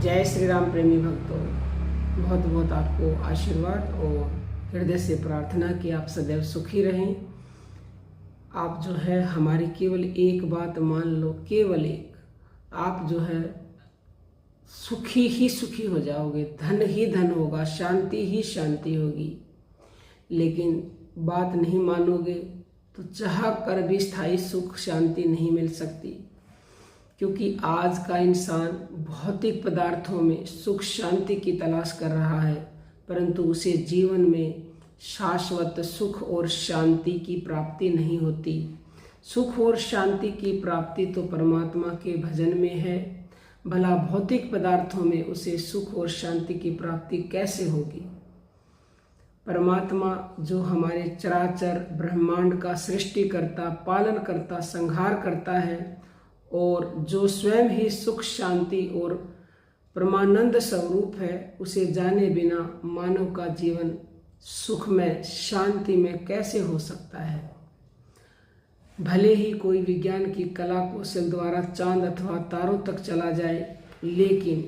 जय श्री राम प्रेमी भक्तों, बहुत बहुत आपको आशीर्वाद और हृदय से प्रार्थना कि आप सदैव सुखी रहें। आप जो है हमारी केवल एक बात मान लो, केवल एक, आप जो है सुखी ही सुखी हो जाओगे, धन ही धन होगा, शांति ही शांति होगी। लेकिन बात नहीं मानोगे तो चाह कर भी स्थायी सुख शांति नहीं मिल सकती, क्योंकि आज का इंसान भौतिक पदार्थों में सुख शांति की तलाश कर रहा है, परंतु उसे जीवन में शाश्वत सुख और शांति की प्राप्ति नहीं होती। सुख और शांति की प्राप्ति तो परमात्मा के भजन में है, भला भौतिक पदार्थों में उसे सुख और शांति की प्राप्ति कैसे होगी। परमात्मा जो हमारे चराचर ब्रह्मांड का सृष्टि करता, पालन करता, संहार करता है और जो स्वयं ही सुख शांति और परमानंद स्वरूप है, उसे जाने बिना मानव का जीवन सुख में शांति में कैसे हो सकता है। भले ही कोई विज्ञान की कला कौशल द्वारा चांद अथवा तारों तक चला जाए, लेकिन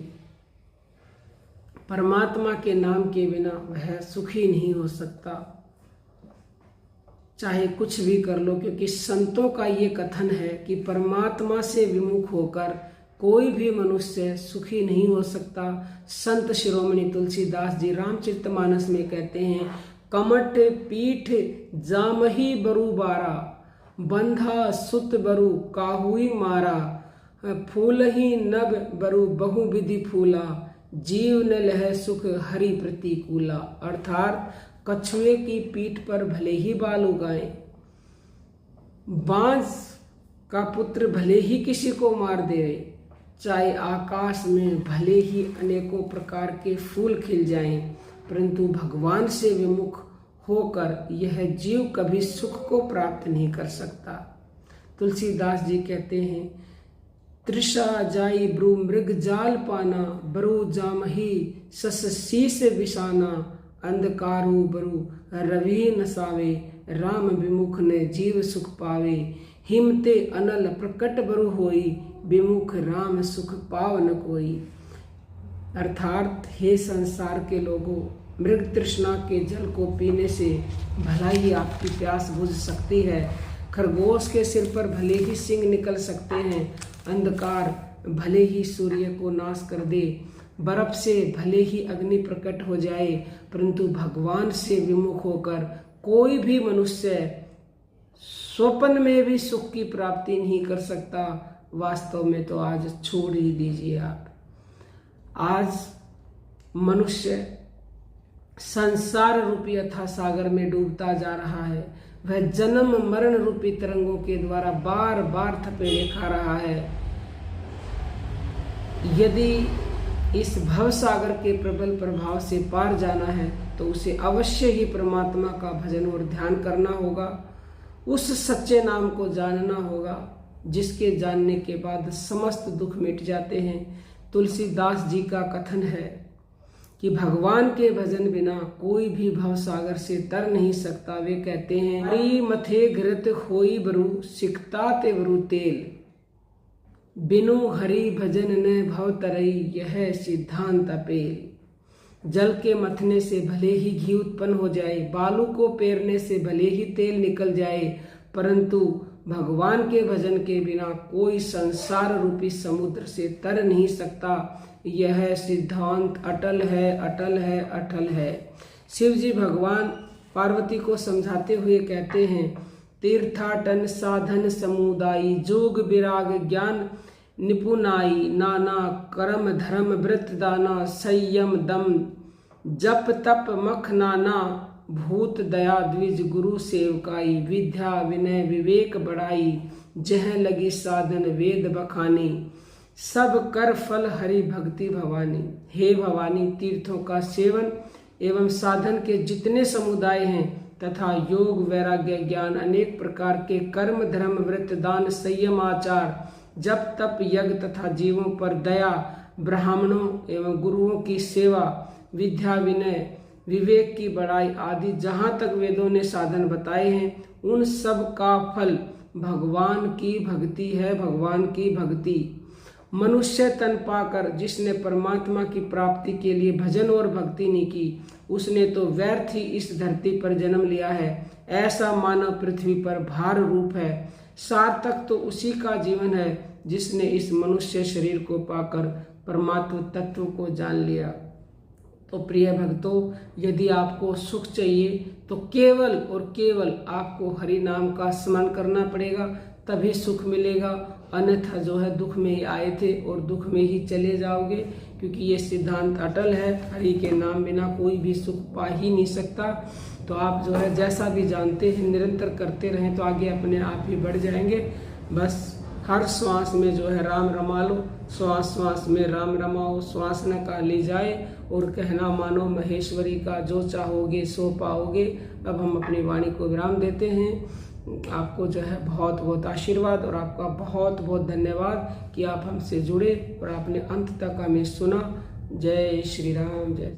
परमात्मा के नाम के बिना वह सुखी नहीं हो सकता, चाहे कुछ भी कर लो। क्योंकि संतों का ये कथन है कि परमात्मा से विमुख होकर कोई भी मनुष्य सुखी नहीं हो सकता। संत शिरोमणि तुलसीदास जी रामचरितमानस में कहते हैं, कमट पीठ जामही बरु बारा, बंधा सुत बरु काहुई मारा, फूल ही नभ बरु बहु विधि फूला, जीव न लह सुख हरि प्रतिकूला। अर्थात कछुए की पीठ पर भले ही बाल उगाए, बांस का पुत्र भले ही किसी को मार दे, चाहे आकाश में भले ही अनेकों प्रकार के फूल खिल जाएं, परंतु भगवान से विमुख होकर यह जीव कभी सुख को प्राप्त नहीं कर सकता। तुलसीदास जी कहते हैं, तृषा जाई ब्रु मृग जाल पाना, बरु जामही सस शीस विषाना, अंधकारु बरु रवि नसावे, राम विमुख ने जीव सुख पावे, हिमते अनल प्रकट बरु होई, विमुख राम सुख पाव न कोई। अर्थात हे संसार के लोगों, मृग तृष्णा के जल को पीने से भला ही आपकी प्यास बुझ सकती है, खरगोश के सिर पर भले ही सिंग निकल सकते हैं, अंधकार भले ही सूर्य को नाश कर दे, बर्फ से भले ही अग्नि प्रकट हो जाए, परंतु भगवान से विमुख होकर कोई भी मनुष्य स्वप्न में भी सुख की प्राप्ति नहीं कर सकता। वास्तव में तो आज छोड़ ही दीजिए आप, आज मनुष्य संसार रूपी अथाह सागर में डूबता जा रहा है। वह जन्म मरण रूपी तरंगों के द्वारा बार बार थपेड़े खा रहा है। यदि इस भव सागर के प्रबल प्रभाव से पार जाना है तो उसे अवश्य ही परमात्मा का भजन और ध्यान करना होगा, उस सच्चे नाम को जानना होगा, जिसके जानने के बाद समस्त दुख मिट जाते हैं। तुलसीदास जी का कथन है कि भगवान के भजन बिना कोई भी भव सागर से तर नहीं सकता। वे कहते हैं, हरि मथे घृत होई बरु, सिकता ते बरु तेल, बिनु हरि भजन न भव तरई, यह सिद्धांत अपेल। जल के मथने से भले ही घी उत्पन्न हो जाए, बालू को पेरने से भले ही तेल निकल जाए, परंतु भगवान के भजन के बिना कोई संसार रूपी समुद्र से तर नहीं सकता। यह सिद्धांत अटल है, अटल है, अटल है। शिव जी भगवान पार्वती को समझाते हुए कहते हैं, तीर्थाटन साधन समुदायी, जोग विराग ज्ञान निपुनाई, नाना कर्म धर्म व्रत दाना, संयम दम जप तप मख नाना, भूत दया द्विज गुरु सेवकाई, विद्या विनय विवेक बढ़ाई, जह लगी साधन वेद बखानी, सब कर फल हरि भक्ति भवानी। हे भवानी, तीर्थों का सेवन एवं साधन के जितने समुदाय हैं तथा योग वैराग्य ज्ञान अनेक प्रकार के कर्म धर्म व्रत दान संयम आचार जप तप यज्ञ तथा जीवों पर दया, ब्राह्मणों एवं गुरुओं की सेवा, विद्या विनय विवेक की बढ़ाई आदि जहाँ तक वेदों ने साधन बताए हैं, उन सब का फल भगवान की भक्ति है। भगवान की भक्ति मनुष्य तन पाकर जिसने परमात्मा की प्राप्ति के लिए भजन और भक्ति नहीं की, उसने तो व्यर्थ ही इस धरती पर जन्म लिया है। ऐसा मानव पृथ्वी पर भार रूप है। सार्थक तो उसी का जीवन है जिसने इस मनुष्य शरीर को पाकर परमात्म तत्व को जान लिया। तो प्रिय भक्तों, यदि आपको सुख चाहिए तो केवल और केवल आपको हरि नाम का स्मरण करना पड़ेगा, तभी सुख मिलेगा। अन्यथा जो है दुख में ही आए थे और दुख में ही चले जाओगे, क्योंकि ये सिद्धांत अटल है, हरि के नाम बिना कोई भी सुख पा ही नहीं सकता। तो आप जो है जैसा भी जानते हैं निरंतर करते रहें तो आगे अपने आप ही बढ़ जाएंगे। बस हर श्वास में जो है राम रमा लो, श्वास श्वास में राम रमाओ, श्वास न काली जाए और कहना मानो महेश्वरी का, जो चाहोगे सो पाओगे। अब हम अपनी वाणी को विराम देते हैं। आपको जो है बहुत बहुत आशीर्वाद और आपका बहुत बहुत धन्यवाद कि आप हमसे जुड़े और आपने अंत तक हमें सुना। जय श्री राम, जय।